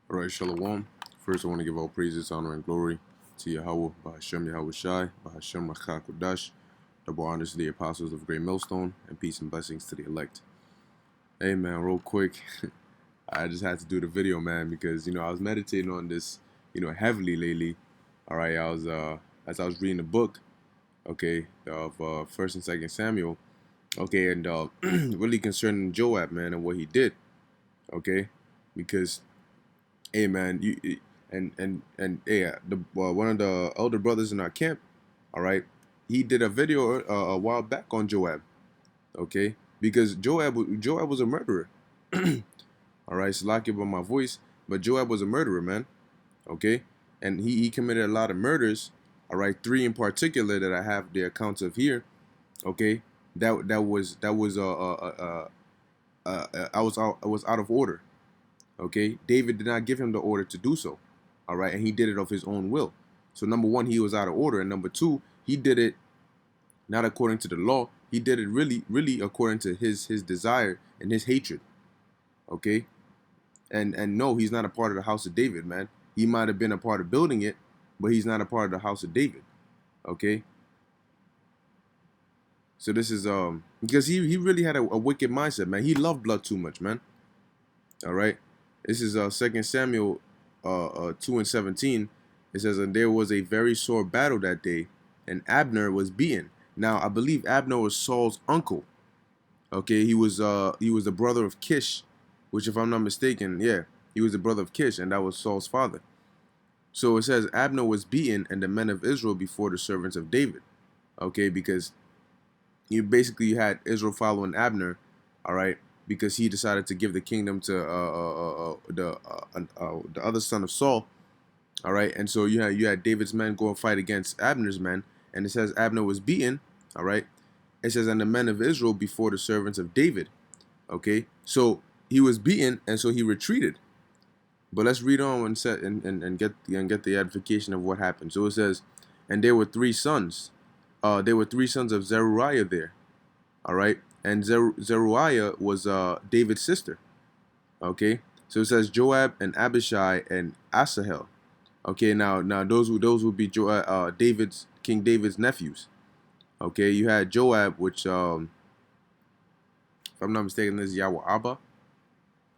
All right, Shalom. First, I want to give all praises, honor, and glory to Yahweh, Bahashem Yahweh Shai, Bahashem Rachak Kodash, double honors to the apostles of Great Millstone, and peace and blessings to the elect. Hey, man, real quick, I just had to do the video, man, because, I was meditating on this, heavily lately. All right, as I was reading the book, okay, of 1st and 2nd Samuel, okay, and really concerning Joab, man, and what he did, okay, because hey man, and hey, the one of the elder brothers in our camp, all right, he did a video a while back on Joab, okay, because Joab was a murderer. All right, Salaki about my voice, but Joab was a murderer, man, okay, and he committed a lot of murders, all right, three in particular that I have the accounts of here, okay, I was out of order. Okay, David did not give him the order to do so. All right, and he did it of his own will. So number one, he was out of order, and number two, he did it not according to the law. He did it really according to his desire and his hatred. Okay, and no, he's not a part of the house of David, man. He might have been a part of building it, but he's not a part of the house of David. Okay, so this is because he really had a wicked mindset, man. He loved blood too much, man. All right. This is 2 Samuel 2 and 17. It says, and there was a very sore battle that day, and Abner was beaten. Now, I believe Abner was Saul's uncle. Okay, he was the brother of Kish, which, if I'm not mistaken, yeah, he was the brother of Kish, and that was Saul's father. So it says Abner was beaten, and the men of Israel before the servants of David. Okay, because you had Israel following Abner, all right, because he decided to give the kingdom to the other son of Saul, all right, and so you had David's men go and fight against Abner's men, and it says Abner was beaten, all right. It says, and the men of Israel before the servants of David, okay. So he was beaten, and so he retreated. But let's read on and get the edification of what happened. So it says, and there were three sons. There were three sons of Zeruiah there. All right, and Zeruiah was David's sister. Okay, so it says Joab and Abishai and Asahel. Okay, now those would be King David's nephews. Okay, you had Joab, which if I'm not mistaken, is Yahweh Abba.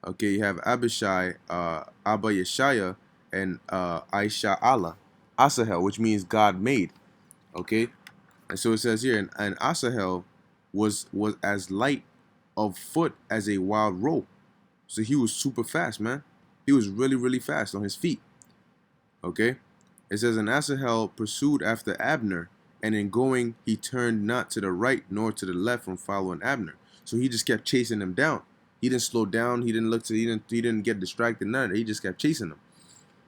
Okay, you have Abishai, Abba Yeshaya, and Aisha Allah, Asahel, which means God made. Okay, and so it says here, and Asahel was as light of foot as a wild roe. So he was super fast, man. He was really fast on his feet. Okay, it says, and Asahel pursued after Abner, and in going he turned not to the right nor to the left from following Abner. So he just kept chasing him down. He didn't slow down. He didn't he didn't get distracted. None of that. He just kept chasing him.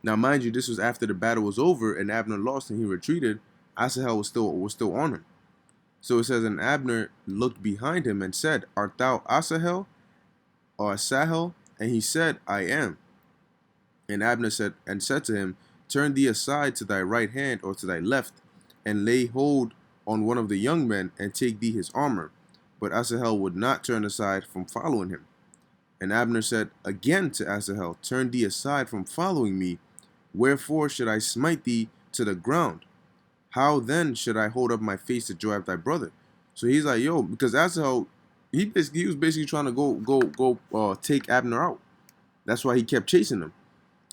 Now, mind you, this was after the battle was over and Abner lost and he retreated. Asahel was still on him. So it says, and Abner looked behind him and said, art thou Asahel or Asahel? And he said, I am. And Abner said to him, turn thee aside to thy right hand or to thy left, and lay hold on one of the young men, and take thee his armor. But Asahel would not turn aside from following him. And Abner said again to Asahel, turn thee aside from following me. Wherefore should I smite thee to the ground? How then should I hold up my face to Joab thy brother? So he's like, yo, because Asahel, he was basically trying to go take Abner out. That's why he kept chasing him.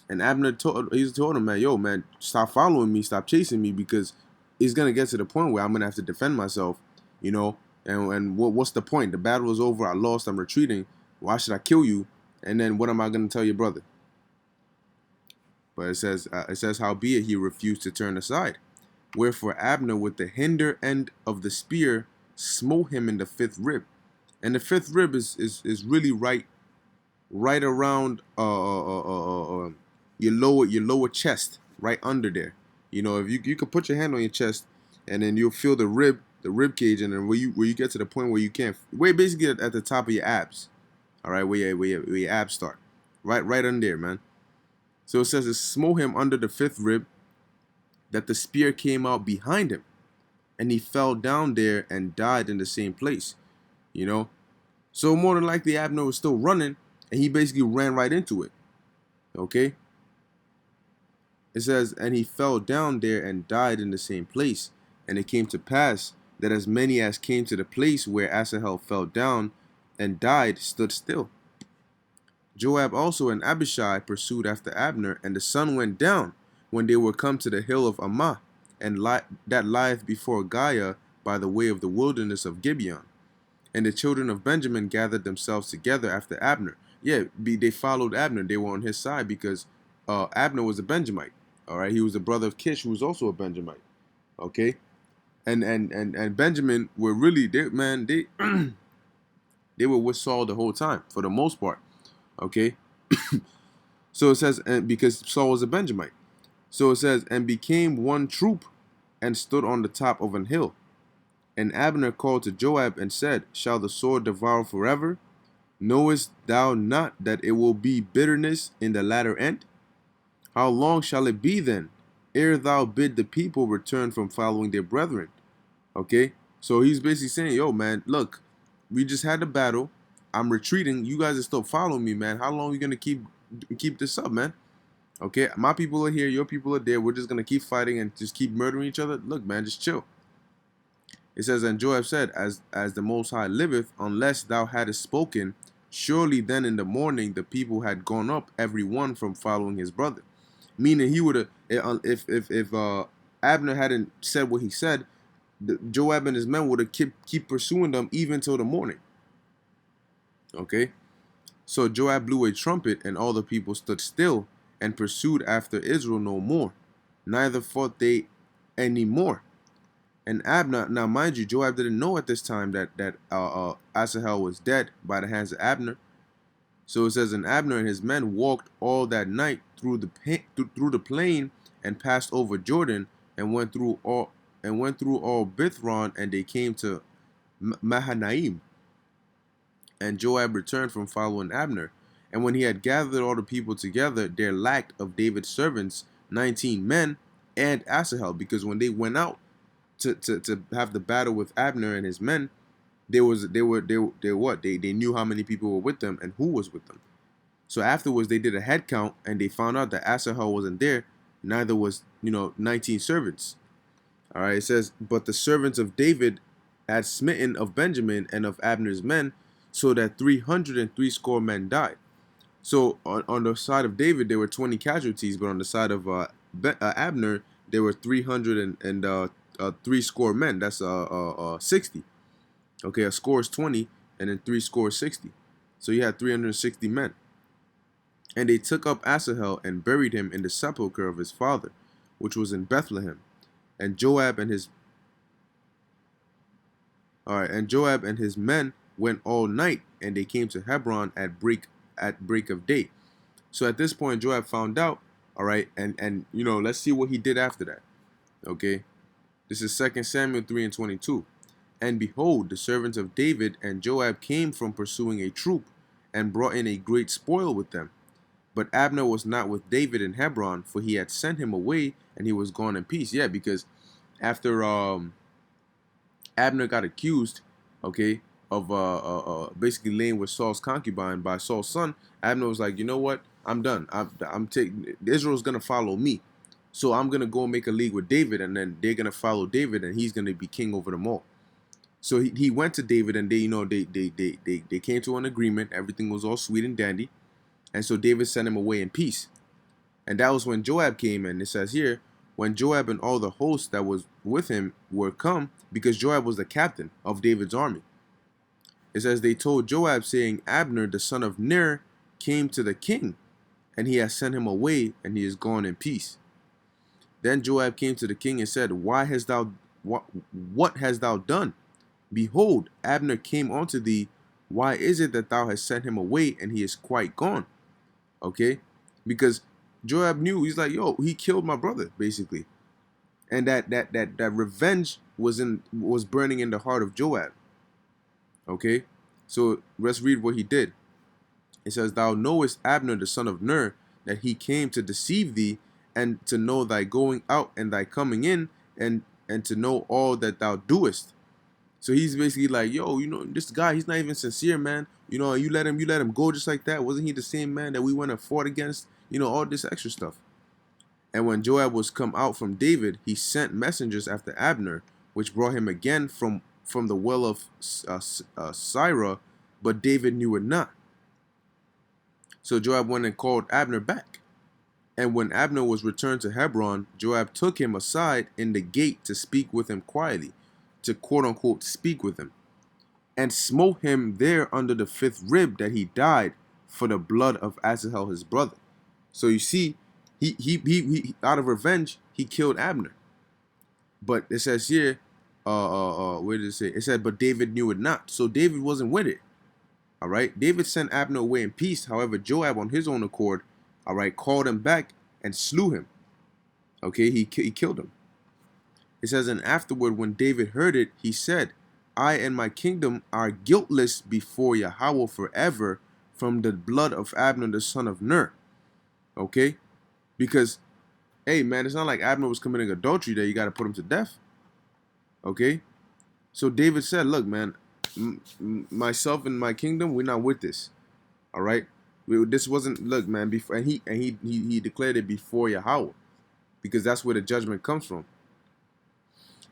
And Abner told him, man, yo, man, stop following me, stop chasing me, because it's gonna get to the point where I'm gonna have to defend myself, you know. And what's the point? The battle is over. I lost. I'm retreating. Why should I kill you? And then what am I gonna tell your brother? But it says, howbeit he refused to turn aside. Wherefore Abner with the hinder end of the spear smote him in the fifth rib, and the fifth rib is really right around your lower chest, right under there. You know, if you could put your hand on your chest, and then you'll feel the rib cage, and then where you get to the point where you can't, where basically at the top of your abs, all right, where your abs start, right under there, man. So it says it smote him under the fifth rib, that the spear came out behind him, and he fell down there and died in the same place. You know, so more than likely Abner was still running, and he basically ran right into it. Okay, It says, and he fell down there and died in the same place. And it came to pass that as many as came to the place where Asahel fell down and died stood still. Joab also and Abishai pursued after Abner, and the sun went down when they were come to the hill of Ammah, and that lieth before Giah by the way of the wilderness of Gibeon. And the children of Benjamin gathered themselves together after Abner. Yeah, they followed Abner. They were on his side because Abner was a Benjamite. All right, he was the brother of Kish, who was also a Benjamite. Okay, and Benjamin were really they they were with Saul the whole time for the most part. Okay, so it says, and because Saul was a Benjamite, so it says, and became one troop, and stood on the top of an hill. And Abner called to Joab and said, shall the sword devour forever? Knowest thou not that it will be bitterness in the latter end? How long shall it be then, ere thou bid the people return from following their brethren? Okay, so he's basically saying, yo, man, look, we just had a battle. I'm retreating. You guys are still following me, man. How long are you gonna keep this up, man? Okay, my people are here, your people are there. We're just gonna keep fighting and just keep murdering each other. Look, man, just chill. It says, and Joab said, as the Most High liveth, unless thou hadst spoken, surely then in the morning the people had gone up, every one from following his brother. Meaning he would have, if Abner hadn't said what he said, Joab and his men would have keep pursuing them even till the morning. Okay, so Joab blew a trumpet, and all the people stood still and pursued after Israel no more, neither fought they any more. And Abner, now mind you, Joab didn't know at this time that Asahel was dead by the hands of Abner. So it says, and Abner and his men walked all that night through the plain, and passed over Jordan, and went through all Bithron, and they came to Mahanaim. And Joab returned from following Abner. And when he had gathered all the people together, there lacked of David's servants 19 men and Asahel, because when they went out to have the battle with Abner and his men, they knew how many people were with them and who was with them. So afterwards they did a head count, and they found out that Asahel wasn't there, neither was 19 servants. All right, it says, but the servants of David had smitten of Benjamin and of Abner's men, so that 360 men died. So on the side of David there were 20 casualties, but on the side of Abner there were 360 men. That's 60. Okay, a score is 20, and then 3 score is 60. So you had 360 men. And they took up Asahel and buried him in the sepulchre of his father, which was in Bethlehem. And Joab and his men went all night, and they came to Hebron at break of day. So at this point Joab found out, all right, and let's see what he did after that. Okay, this is 2 Samuel 3:22. And behold, the servants of David and Joab came from pursuing a troop, and brought in a great spoil with them. But Abner was not with David in Hebron, for he had sent him away, and he was gone in peace. Yeah, because after Abner got accused, okay, of basically laying with Saul's concubine by Saul's son, Abner was like, you know what? I'm done. I'm taking Israel's gonna follow me, so I'm gonna go and make a league with David, and then they're gonna follow David, and he's gonna be king over them all. So he went to David, and they came to an agreement. Everything was all sweet and dandy, and so David sent him away in peace. And that was when Joab came in. It says here, when Joab and all the host that was with him were come, because Joab was the captain of David's army. It says they told Joab, saying, Abner the son of Ner came to the king, and he has sent him away, and he is gone in peace. Then Joab came to the king and said, what hast thou done? Behold, Abner came unto thee. Why is it that thou hast sent him away, and he is quite gone? Okay, because Joab knew, he's like, yo, he killed my brother, basically, and that revenge was burning in the heart of Joab. Okay, so let's read what he did. It says, thou knowest Abner the son of Ner, that he came to deceive thee, and to know thy going out and thy coming in, and to know all that thou doest. So he's basically like, yo, this guy, he's not even sincere, man. You let him go just like that. Wasn't he the same man that we went and fought against? All this extra stuff. And when Joab was come out from David, he sent messengers after Abner, which brought him again from the well of Sirah, but David knew it not. So Joab went and called Abner back. And when Abner was returned to Hebron, Joab took him aside in the gate to speak with him quietly, to quote unquote speak with him, and smote him there under the fifth rib, that he died for the blood of Asahel his brother. So you see, he out of revenge, he killed Abner. But it says here, where did it say? It said, but David knew it not. So David wasn't with it. All right. David sent Abner away in peace. However, Joab, on his own accord, all right, called him back and slew him. Okay, he killed him. It says, and afterward, when David heard it, he said, I and my kingdom are guiltless before Yahweh forever from the blood of Abner the son of Ner. Okay, because hey man, it's not like Abner was committing adultery that you got to put him to death. Okay, so David said, look man, myself and my kingdom, we're not with this. All right, this wasn't, look man, before, and he declared it before Yahweh, because that's where the judgment comes from.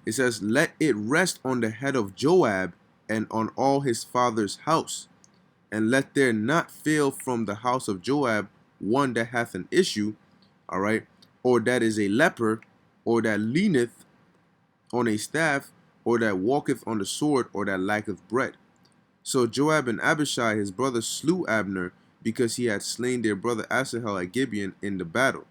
It says, let it rest on the head of Joab and on all his father's house, and let there not fail from the house of Joab one that hath an issue, all right, or that is a leper, or that leaneth on a staff, or that walketh on the sword, or that lacketh bread. So Joab and Abishai his brother slew Abner, because he had slain their brother Asahel at Gibeon in the battle.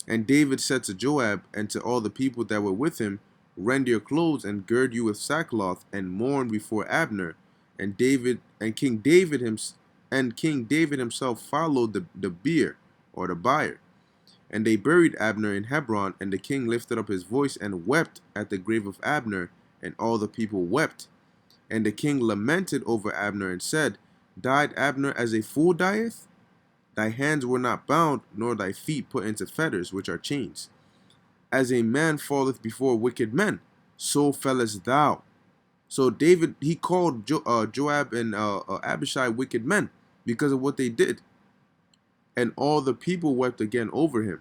And David said to Joab and to all the people that were with him, rend your clothes and gird you with sackcloth, and mourn before Abner. And King David himself followed the bier, or the bier. And they buried Abner in Hebron, and the king lifted up his voice and wept at the grave of Abner, and all the people wept. And the king lamented over Abner and said, died Abner as a fool dieth? Thy hands were not bound, nor thy feet put into fetters, which are chains. As a man falleth before wicked men, so fellest thou. So David, he called Joab and Abishai wicked men because of what they did. And all the people wept again over him.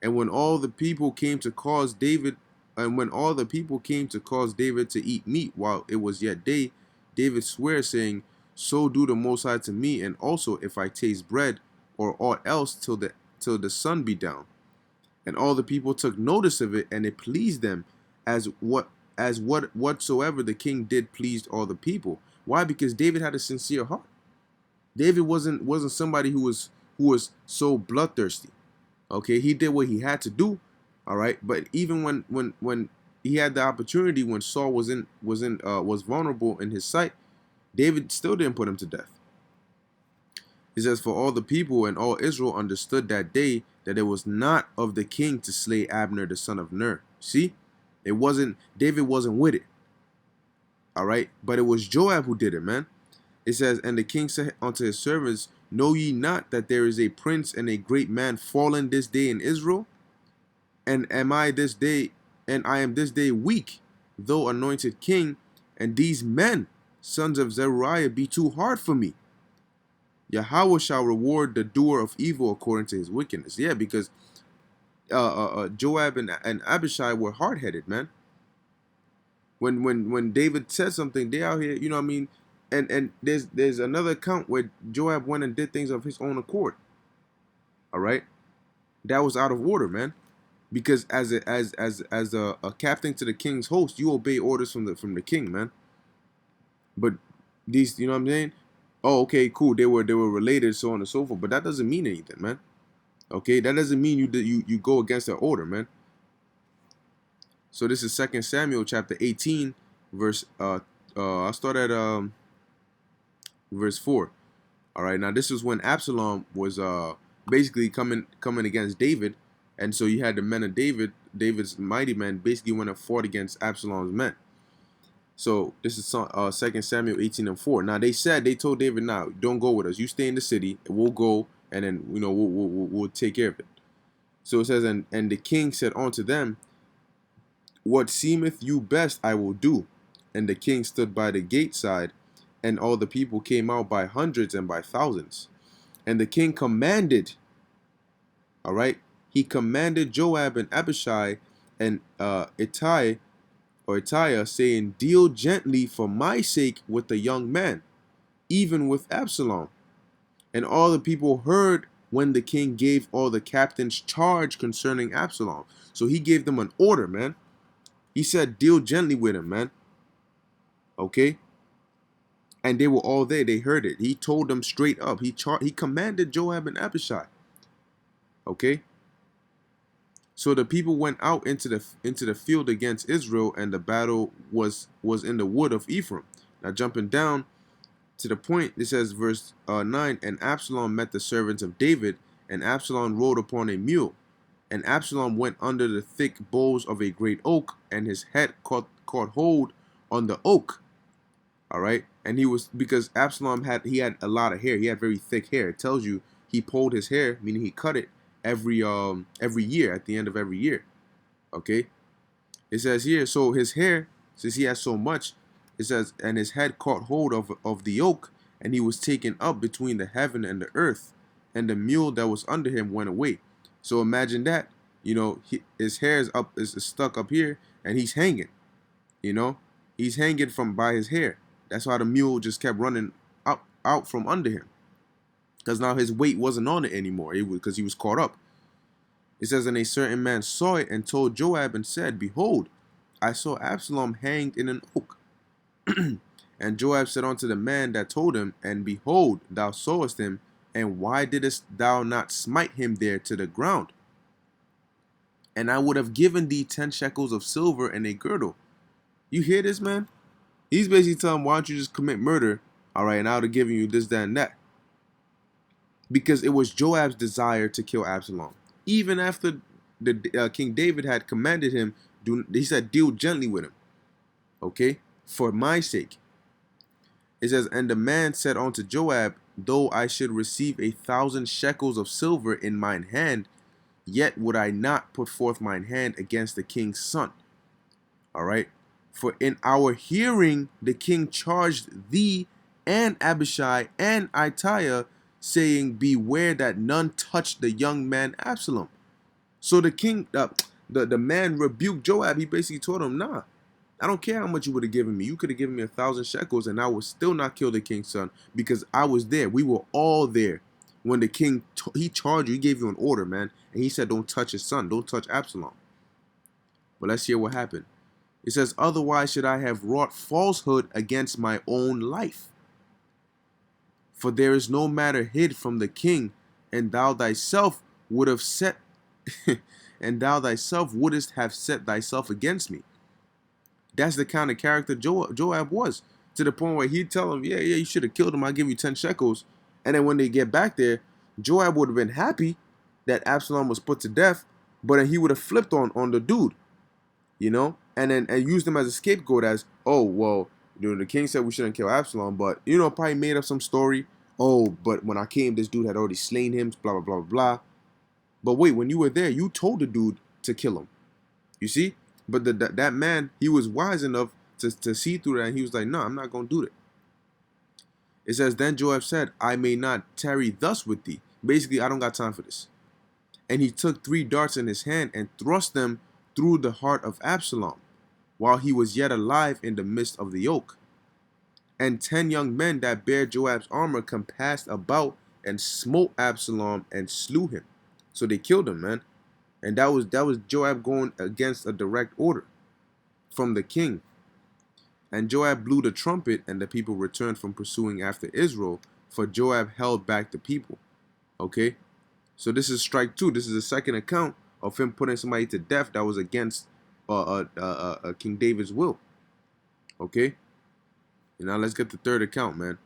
And when all the people came to cause David, to eat meat while it was yet day, David sware, saying, so do the Most High to me, and also if I taste bread or aught else till the sun be down. And all the people took notice of it, and it pleased them, whatsoever the king did pleased all the people. Why? Because David had a sincere heart. David wasn't somebody who was so bloodthirsty. Okay, he did what he had to do. All right, but even when he had the opportunity, when Saul was vulnerable in his sight, David still didn't put him to death. He says, for all the people and all Israel understood that day that it was not of the king to slay Abner the son of Ner. See, David wasn't with it. All right, but it was Joab who did it, man. It says, and the king said unto his servants, know ye not that there is a prince and a great man fallen this day in Israel? And I am this day weak, though anointed king, and these men, sons of Zeruiah, be too hard for me. Yahweh shall reward the doer of evil according to his wickedness. Yeah, because Joab and Abishai were hard-headed, man. When David said something, they out here, you know what I mean? And there's another account where Joab went and did things of his own accord. All right? That was out of order, man. Because as a captain to the king's host, you obey orders from the king, man. But these, you know what I'm saying? Oh, okay, cool. They were related, so on and so forth. But that doesn't mean anything, man. Okay, that doesn't mean you go against their order, man. So this is 2 Samuel chapter 18, verse I'll start at verse 4. All right, now this is when Absalom was basically coming against David, and so you had the men of David's mighty men, basically went and fought against Absalom's men. So this is 2 Samuel 18 and 4. Now they told David, now don't go with us. You stay in the city, and we'll go, and then we'll take care of it. So it says, and the king said unto them, what seemeth you best I will do. And the king stood by the gate side, and all the people came out by hundreds and by thousands. And the king commanded, all right, he commanded Joab and Abishai and Ittai, saying, "Deal gently for my sake with the young man, even with Absalom." And all the people heard when the king gave all the captains charge concerning Absalom. So he gave them an order, man. He said, deal gently with him, man. Okay? And they were all there. They heard it. He told them straight up. He commanded Joab and Abishai. Okay? So the people went out into the field against Israel, and the battle was in the wood of Ephraim. Now jumping down to the point, it says verse 9, and Absalom met the servants of David, and Absalom rode upon a mule. And Absalom went under the thick boughs of a great oak, and his head caught hold on the oak. All right, and he was, because Absalom had a lot of hair. He had very thick hair. It tells you he pulled his hair, meaning he cut it every year, at the end of every year. Okay, it says here, so his hair, since he had so much, it says, and his head caught hold of the oak, and he was taken up between the heaven and the earth, and the mule that was under him went away. So imagine that, his hair is stuck up here, and he's hanging. He's hanging from by his hair. That's why the mule just kept running out from under him, because now his weight wasn't on it anymore. Because he was caught up. It says, and a certain man saw it and told Joab and said, "Behold, I saw Absalom hanged in an oak." And Joab said unto the man that told him, and behold, thou sawest him, and why didst thou not smite him there to the ground? And I would have given thee 10 shekels of silver and a girdle. You hear this, man? He's basically telling him, why don't you just commit murder? All right, and I would have given you this, that, and that. Because it was Joab's desire to kill Absalom. Even after the King David had commanded him, he said, deal gently with him. Okay? For my sake. It says, and the man said unto Joab, though I should receive 1,000 shekels of silver in mine hand, yet would I not put forth mine hand against the king's son. All right? For in our hearing the king charged thee and Abishai and Ittai, saying, beware that none touch the young man Absalom. So the king, the man rebuked Joab. He basically told him, nah, I don't care how much you would have given me. You could have given me 1,000 shekels and I would still not kill the king's son, because I was there. We were all there when the king, he charged you. He gave you an order, man. And he said, don't touch his son. Don't touch Absalom. But let's hear what happened. It says, otherwise should I have wrought falsehood against my own life. For there is no matter hid from the king, and thou thyself would have set, and thou thyself wouldest have set thyself against me. That's the kind of character Joab was, to the point where he'd tell him, yeah, you should have killed him. I'll give you 10 shekels. And then when they get back there, Joab would have been happy that Absalom was put to death, but then he would have flipped on the dude, and used him as a scapegoat, as, oh, well, the king said we shouldn't kill Absalom, but, probably made up some story. Oh, but when I came, this dude had already slain him, blah, blah, blah, blah. But wait, when you were there, you told the dude to kill him. You see? But that man, he was wise enough to see through that, and he was like, no, I'm not going to do it. It says, then Joab said, I may not tarry thus with thee. Basically, I don't got time for this. And he took 3 darts in his hand and thrust them through the heart of Absalom, while he was yet alive in the midst of the oak. And 10 young men that bare Joab's armor compassed about and smote Absalom and slew him. So they killed him, man. And that was Joab going against a direct order from the king. And Joab blew the trumpet, and the people returned from pursuing after Israel, for Joab held back the people. Okay? So this is strike 2. This is the second account of him putting somebody to death that was against King David's will. Okay? And now let's get the third account, man.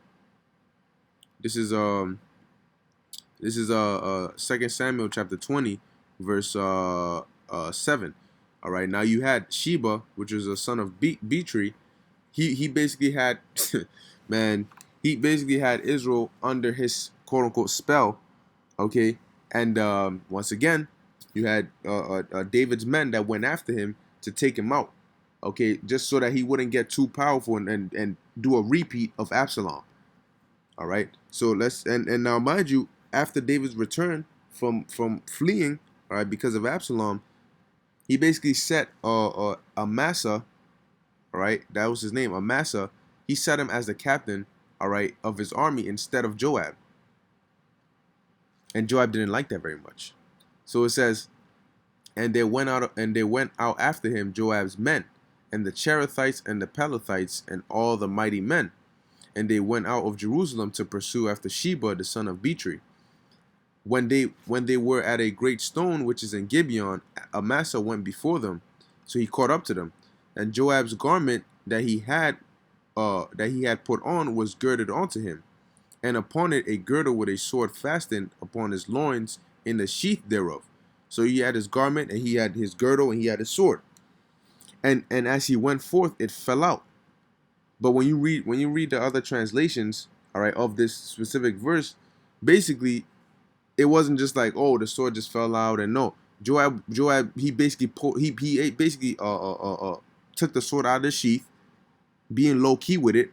This is 2 Samuel chapter 20, verse 7. All right, now you had Sheba, which was a son of Betri. He basically had, man, he basically had Israel under his quote unquote spell. Okay, and once again, you had David's men that went after him to take him out. Okay, just so that he wouldn't get too powerful and do a repeat of Absalom. All right, so let's and now mind you, after David's return from fleeing, all right, because of Absalom, he basically set Amasa, all right, that was his name, Amasa. He set him as the captain, all right, of his army instead of Joab, and Joab didn't like that very much. So it says, and they went out after him, Joab's men, and the Cherethites and the Pelethites and all the mighty men, and they went out of Jerusalem to pursue after Sheba the son of Bichri. When they were at a great stone which is in Gibeon, Amasa went before them, so he caught up to them, and Joab's garment that he had put on was girded onto him, and upon it a girdle with a sword fastened upon his loins in the sheath thereof. So he had his garment, and he had his girdle, and he had his sword. And as he went forth, it fell out. But when you read the other translations, all right, of this specific verse, basically it wasn't just like, oh, the sword just fell out. And no, Joab he basically basically took the sword out of the sheath, being low key with it.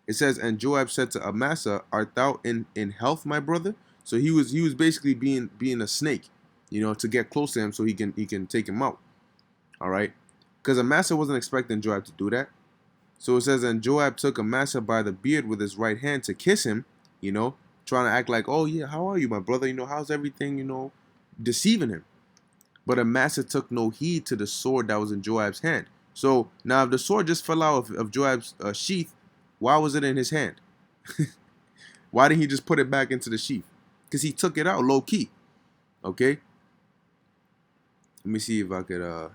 It says, and Joab said to Amasa, art thou in health, my brother? So he was basically being a snake, to get close to him so he can take him out. All right, because Amasa wasn't expecting Joab to do that. So it says, and Joab took Amasa by the beard with his right hand to kiss him, trying to act like, oh yeah, how are you, my brother? How's everything? Deceiving him. But Amasa took no heed to the sword that was in Joab's hand. So now, if the sword just fell out of Joab's sheath, why was it in his hand? Why didn't he just put it back into the sheath? Because he took it out low key. Okay. Let me see if I could.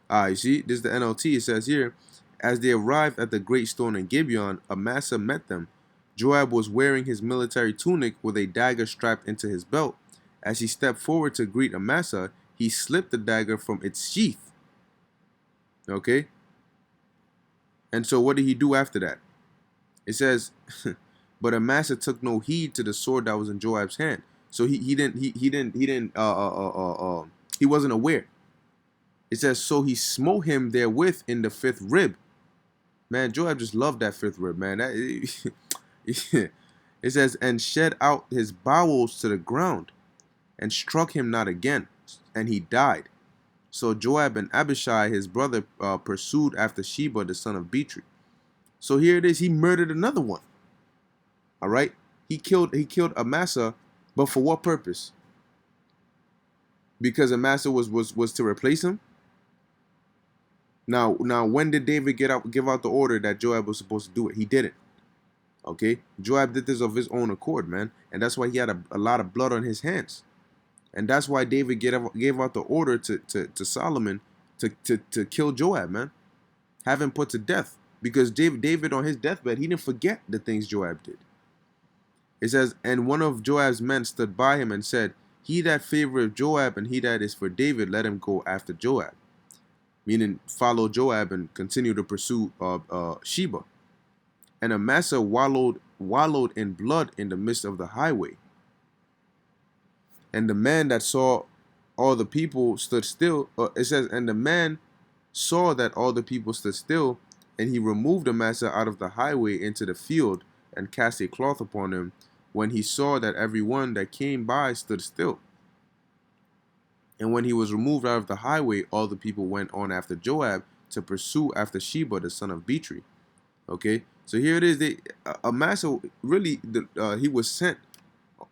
You see, this is the NLT. It says here, as they arrived at the great stone in Gibeon, Amasa met them. Joab was wearing his military tunic with a dagger strapped into his belt. As he stepped forward to greet Amasa, he slipped the dagger from its sheath. Okay? And so what did he do after that? It says, but Amasa took no heed to the sword that was in Joab's hand. So he wasn't aware. It says, so he smote him therewith in the fifth rib. Man, Joab just loved that fifth rib, man. It says, and shed out his bowels to the ground, and struck him not again, and he died. So Joab and Abishai, his brother, pursued after Sheba, the son of Bichri. So here it is, he murdered another one. All right? He killed Amasa, but for what purpose? Because Amasa was to replace him? Now, when did David give out the order that Joab was supposed to do it? He didn't. Okay? Joab did this of his own accord, man. And that's why he had a lot of blood on his hands. And that's why David gave out the order to Solomon to kill Joab, man. Have him put to death. Because David on his deathbed, he didn't forget the things Joab did. It says, and one of Joab's men stood by him and said, he that favoreth Joab and he that is for David, let him go after Joab. Meaning follow Joab and continue to pursue Sheba. And Amasa wallowed in blood in the midst of the highway. And the man that saw all the people stood still. It says, and the man saw that all the people stood still, and he removed Amasa out of the highway into the field, and cast a cloth upon him, when he saw that every one that came by stood still. And when he was removed out of the highway, all the people went on after Joab to pursue after Sheba, the son of Bichri. Okay, so here it is. Amasa really, he was sent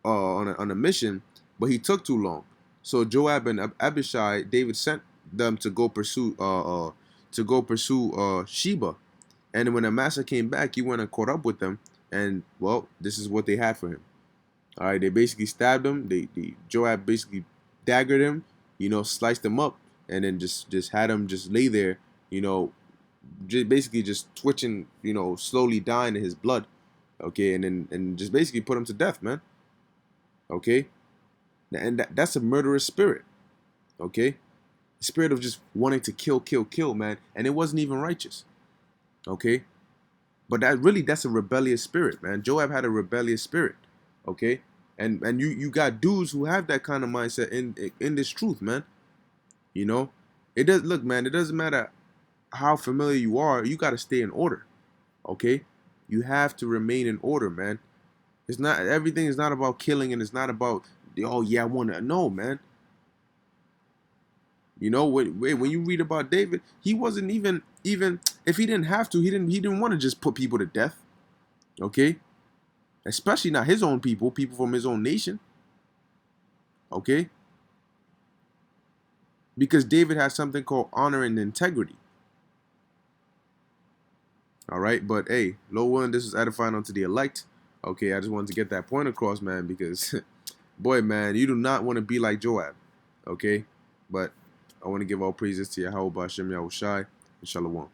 on a mission, but he took too long. So Joab and Abishai, David sent them to go pursue Sheba. And when Amasa came back, he went and caught up with them. And well, this is what they had for him. All right, they basically stabbed him. Joab basically daggered him, sliced him up, and then just had him just lay there, basically just twitching, slowly dying in his blood. Okay, and just basically put him to death, man. Okay, and that's a murderous spirit. Okay, the spirit of just wanting to kill, man, and it wasn't even righteous. Okay, but that's a rebellious spirit, man. Joab had a rebellious spirit. Okay, and you got dudes who have that kind of mindset in this truth, man. It does man. It doesn't matter how familiar you are. You got to stay in order. Okay, You have to remain in order, man. It's not everything is not about killing, and it's not about, oh yeah, I want to. No, man. You know, when you read about David, he wasn't even if he didn't have to, he didn't want to just put people to death. Okay, especially not his own people, people from his own nation. Okay, because David has something called honor and integrity. All right, but hey, low one, this is edifying unto the elect. Okay, I just wanted to get that point across, man, because boy, man, you do not want to be like Joab. Okay, but I want to give all praises to Yahweh Bashem Yahushai and Shalom.